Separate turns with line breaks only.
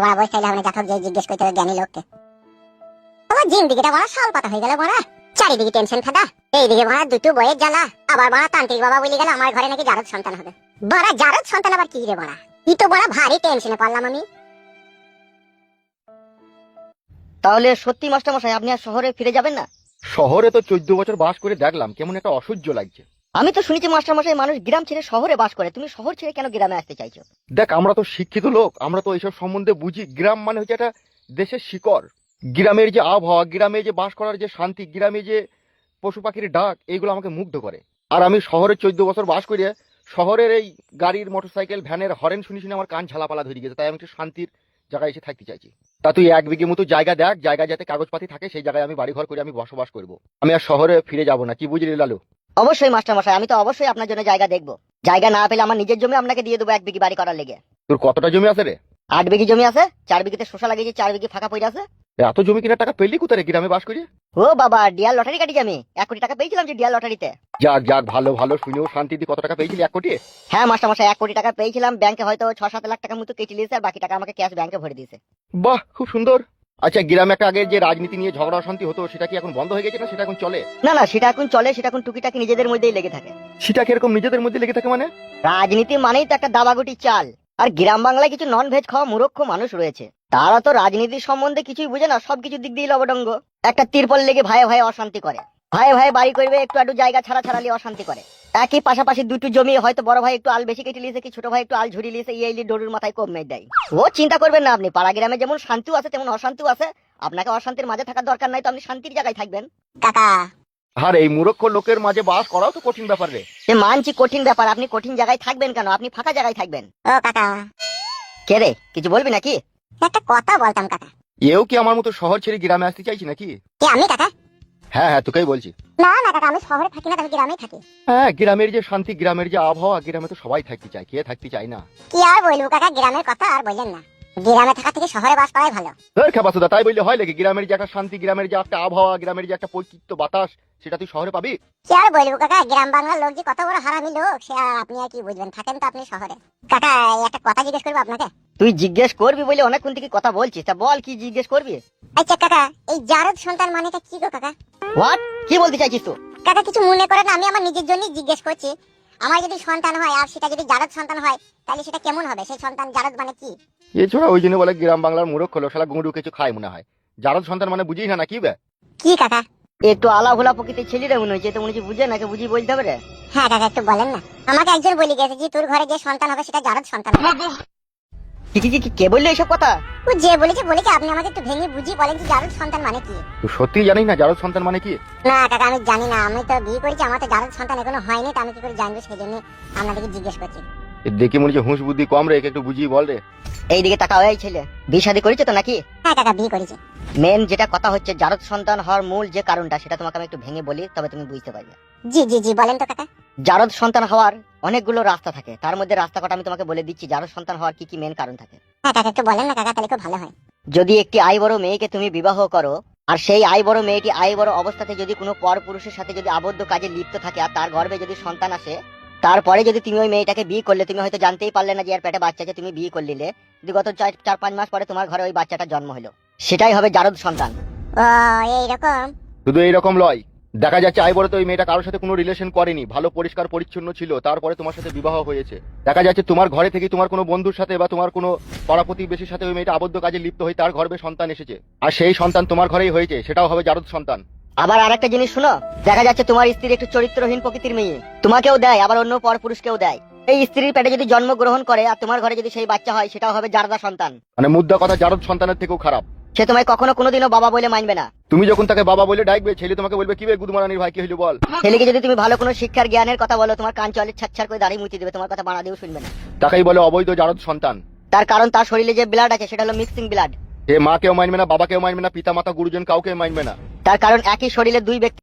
বড়া বই চাইলে আমরা যাথক যে জিজ্ঞেস করতে হবে জ্ঞানী লোককে। আমার জিন্দিগিটা বড়া সাল পাতা হয়ে গেল বড়া, চারিদিকে টেনশন ফাদা, এইদিকে বড়া দুটো বইয়ের জ্বালা, আবার বড়া তান্ত্রিক বাবা বলে গেল আমার ঘরে নাকি জারদ সন্তান হবে। বড়া জারদ সন্তান আবার কি রে বড়া, ই তো বড়া ভারী টেনশনে পড়লাম আমি।
তাহলে সত্যি মাস্টার মশাই আপনি আর শহরে ফিরে যাবেন না?
শহরে তো 14 বছর বাস করে দেখলাম, কেমন একটা অসহ্য লাগছে।
আমি তো শুনেছি মাস্টার মশাই মানুষ গ্রাম ছেড়ে শহরে বাস করে, তুমি শহর ছেড়ে কেন গ্রামে আসতে চাইছো?
দেখ, আমরা তো শিক্ষিত লোক, আমরা তো এইসব সম্বন্ধে বুঝি। গ্রাম মানে হচ্ছে একটা দেশের শিকড়। গ্রামের যে আবহাওয়া, গ্রামে যে বাস করার যে শান্তি, গ্রামে যে পশু পাখির ডাক, এইগুলো আমাকে মুগ্ধ করে। আর আমি শহরে 14 বছর বাস করে শহরের এই গাড়ির, মোটরসাইকেল, ভ্যানের হরেন শুনে শুনে আমার কান ঝালাপালা ধরে গেছে। তাই আমি একটু শান্তির জায়গায় এসে থাকতে চাইছি। তা তুই 1 বিঘে মতো জায়গা দেখ, জায়গা যাতে কাগজপাতি থাকে, সেই জায়গায় আমি বাড়ি ঘর করে আমি বসবাস করবো। আমি আর শহরে ফিরে যাব না, কি বুঝলি লালু?
অবশ্যই মাস্টার মশাই, আমি তো অবশ্যই আপনার জন্য জায়গা দেখবো। জায়গা না পেলে আমার নিজের জমি আপনাকে দিয়ে দেবো 1 বিঘি বাড়ি করার লেগে।
তোর কতটা জমি আছে রে?
8 বিঘি জমি আছে, 4 বিঘিতে শসা লাগিয়েছি, 4 বিঘি ফাঁকা পড়ে আছে।
এত জমি কিনার টাকা পেলি কোথায় রে গ্রামে বাস করি?
ও বাবা, ডিয়ার লটারি কাটিছি আমি, 1 কোটি টাকা পেয়েছিলাম যে ডিয়ার লটারিতে।
যাক যাক, ভালো ভালো, শুনেও শান্তি। দিয়ে কত টাকা পেয়েছিলি? 1 কোটি?
হ্যাঁ মাস্টার মশাই, 1 কোটি টাকা পেয়েছিলাম। ব্যাংকে হয়তো 6-7 লাখ টাকার মতো কেটে নিয়েছে, আর বাকি টাকা আমাকে ক্যাশ ব্যাংকে ভরে দিয়েছে।
বাহ, খুব সুন্দর। আচ্ছা, গ্রামে একটা আগে যে রাজনীতি নিয়ে ঝগড়া অশান্তি হতো, সেটা কি এখন বন্ধ হয়ে গেছে না সেটা এখন চলে?
না না, সেটা এখন চলে, সেটা এখন টুকিটাকি নিজেদের মধ্যেই লেগে থাকে।
সেটা কিরকম নিজেদের মধ্যে লেগে থাকে মানে?
রাজনীতি মানেই তো একটা দাবাগুটি চাল। আর গ্রাম বাংলায় কিছু নন ভেজ খাওয়া মূর্খ মানুষ রয়েছে, তারা তো রাজনীতির সম্বন্ধে কিছুই বুঝে না, সবকিছু দিক দিয়ে লবডঙ্গ। একটা তিরপল লেগে ভাই ভাই অশান্তি করে, ভাই ভাই বাড়ি করবে, একটু একটু জায়গা ছাড়া ছাড়ালি অশান্তি করে। একই পাশাপাশি দুটো জমি, হয়তো বড় ভাই একটু আল বেশি কেটে লিয়েছে, কি ছোট ভাই একটু আল ঝুড়ি লিয়েছে, এই ডোরুর মাথায় কম মেয়ে দেয়। ও চিন্তা করবেন না আপনি, পাড়া গ্রামে যেমন শান্তিও আছে তেমন অশান্তিও আছে। আপনাকে অশান্তির মাঝে থাকার দরকার নাই, তো আপনি শান্তির জায়গায় থাকবেন।
কাকা
আর এই মূর্খ লোকের মাঝে বাস করাও তো কঠিন ব্যাপার রে।
সে মানছি কঠিন ব্যাপার, আপনি কঠিন জায়গায় থাকবেন কেন? আপনি ফাঁকা জায়গায় থাকবেন।
ও কাকা,
কে রে, কিছু বলবি নাকি?
একটা কথা বলতাম কাকা।
এও কি আমার মতো শহর ছেড়ে গ্রামে আসতে চাইছি নাকি?
কে আমি কাকা?
হ্যাঁ হ্যাঁ, তোকেই বলছি।
না না কাকা, আমি শহরে থাকি না, আমি গ্রামেই থাকি।
হ্যাঁ, গ্রামের যে শান্তি, গ্রামের যে আবহাওয়া, গ্রামে তো সবাই থাকতে চায়, কে থাকতে চায় না?
কি আর বলবো কাকা, গ্রামের কথা আর বললেন না। গ্রামে থাকা থেকে শহরে বাস করাই ভালো।
খেপাসুদা, তাই বললে হয় নাকি? গ্রামের যে একটা শান্তি, গ্রামের যে একটা আবহাওয়া, গ্রামের যে একটা পৈতৃত্য বাতাস, সেটা তুই শহরে পাবি?
কি আর বলবো কাকা, গ্রাম বাংলার লোক যে কত বড় হারামি লোক, সে আর আপনি আর কি বুঝবেন, থাকেন তো আপনি শহরে। কাকা, এই একটা কথা জিজ্ঞেস করবো আপনাকে।
তুই জিজ্ঞেস করবি বলে অনেকক্ষণ থেকে কথা বলছিস, তা বল কি জিজ্ঞেস করবি।
আচ্ছা কাকা, এই জারদ সন্তান মানেটা কি গো কাকা?
হোয়াট, কি বলতে চাইছিস তুই?
কাকা কিছু মনে করেন না, আমি আমার নিজের জন্যই জিজ্ঞেস করছি। আমার যদি সন্তান হয় আর সেটা যদি জারদ সন্তান হয়, তাহলে সেটা কেমন হবে? সেই সন্তান জারদ মানে কি?
এছাড়া ওই জন্য বলে গ্রাম বাংলার মূর্খ লোক, শালা গুঁড়ো কিছু খায় মনে হয়। জারদ সন্তান মানে বুঝিস না নাকি বে?
কি কাকা?
একটু আলা ভোলা প্রকৃতির ছেলে রে মনে হচ্ছে, তো মনে হচ্ছে বুঝে নাকি, বুঝি বলতে হবে রে।
হ্যাঁ কাকা, একটু বলেন না। আমাকে একজন বলে গেছে যে তোর ঘরে যে সন্তান হবে সেটা জারদ সন্তান হবে।
কে বললো এইসব কথা?
ও যে বলেছে বলেছে, আপনি আমাকে একটু ভেঙে বুঝিয়ে বলেন যে জারদ সন্তান মানে কি?
তুই সত্যি জানিস না জারদ সন্তান মানে কি?
না কাকা, আমি জানি না। আমি তো বিয়ে করেছি, আমার তো জারদ সন্তান এখনো হয়নি, তো আমি কি করে জানবো? সেই জন্য আপনাদেরকে জিজ্ঞেস করছি।
দেখি মনে হচ্ছে হুঁশ বুদ্ধি কম রে, একে একটু বুঝিয়ে বল রে।
এইদিকে তাকাও, এই ছেলে বিয়ে শাদী করেছে তো নাকি?
হ্যাঁ কাকা, বিয়ে করেছি।
মেন যেটা কথা হচ্ছে, জারদ সন্তান হওয়ার মূল যে কারণটা, সেটা তোমাকে আমি একটু ভেঙে বলি, তবে তুমি বুঝতে পারবে।
জি জি জি, বলেন তো কাকা।
জারদ সন্তান হওয়ার অনেকগুলো রাস্তা থাকে, তার মধ্যে রাস্তা কটা আমি তোমাকে বলে দিচ্ছি, জারদ সন্তান হওয়ার কি কি মেন কারণ থাকে।
হ্যাঁ কাকা, একটু বলেন না কাকা, তাহলে খুব ভালো হয়।
যদি একটি আই বড় মেয়েকে তুমি বিবাহ করো, আর সেই আই বড় মেয়েটি আই বড় অবস্থাতে যদি কোনো পর পুরুষের সাথে যদি আবদ্ধ কাজে লিপ্ত থাকে, আর তার গর্ভে যদি সন্তান আসে, তারপরে যদি তুমি ওই মেয়েটাকে বিয়ে করলে, তুমি হয়তো জানতেই পারলে না যে এর পেটে বাচ্চা আছে, তুমি বিয়ে করলে, বিগত 4-5 মাস পরে তোমার ঘরে ওই বাচ্চাটা জন্ম হলো, সেটাই হবে জারদ সন্তান।
ও এইরকম?
শুধু এইরকম লয়, দেখা যাচ্ছে আই বড় তো ওই মেয়েটা কারোর সাথে কোনো রিলেশন করেনি, ভালো পরিষ্কার পরিচ্ছন্ন ছিল, তারপরে তোমার সাথে বিবাহ হয়েছে। দেখা যাচ্ছে তোমার ঘরে থেকে তোমার কোনো বন্ধুর সাথে বা তোমার কোনো পাড়া প্রতিবেশীর সাথে ওই মেয়েটা আবদ্ধ কাজে লিপ্ত হয়ে তার গর্ভে সন্তান এসেছে, আর সেই সন্তান তোমার ঘরেই হয়েছে, সেটাও হবে জারদ সন্তান।
আবার আরেকটা জিনিস শুনো, দেখা যাচ্ছে তোমার স্ত্রী একটু চরিত্রহীন প্রকৃতির মেয়ে, তোমাকেও দেয় আবার অন্য পর পুরুষকেও দেয়। এই স্ত্রীর পেটে যদি জন্মগ্রহণ করে আর তোমার ঘরে যদি সেই বাচ্চা হয়, সেটাও হবে জারদা সন্তান।
মানে মুদ্রা কথা, জারদ সন্তানের থেকেও খারাপ।
সে তোমায় কখনো কোনোদিনও বাবা বলে মানবে না।
তুমি যখন তাকে বাবা বলে ডাকবে, ছেলে তোমাকে বলবে কি বে গুদমারানির ভাই, কি হইলো বল।
ছেলেকে যদি তুমি ভালো কোনো শিক্ষার জ্ঞানের কথা বলো, তোমার কান চলে ছাড় করে দাঁড়িয়ে মুচি দেবে, তোমার কথা বানা দিয়েও শুনবে না।
তাকেই বলে অবৈধ জারদ সন্তান।
তার কারণ তার শরীরে যে ব্লাড আছে সেটা হলো মিক্সিং ব্লাড।
সে মাকেও মানবে না, বাবাকেও মানবে না, পিতা মাতা গুরুজন কাউকে মানবে না।
তার কারণ একই শরীরে দুই ব্যক্তি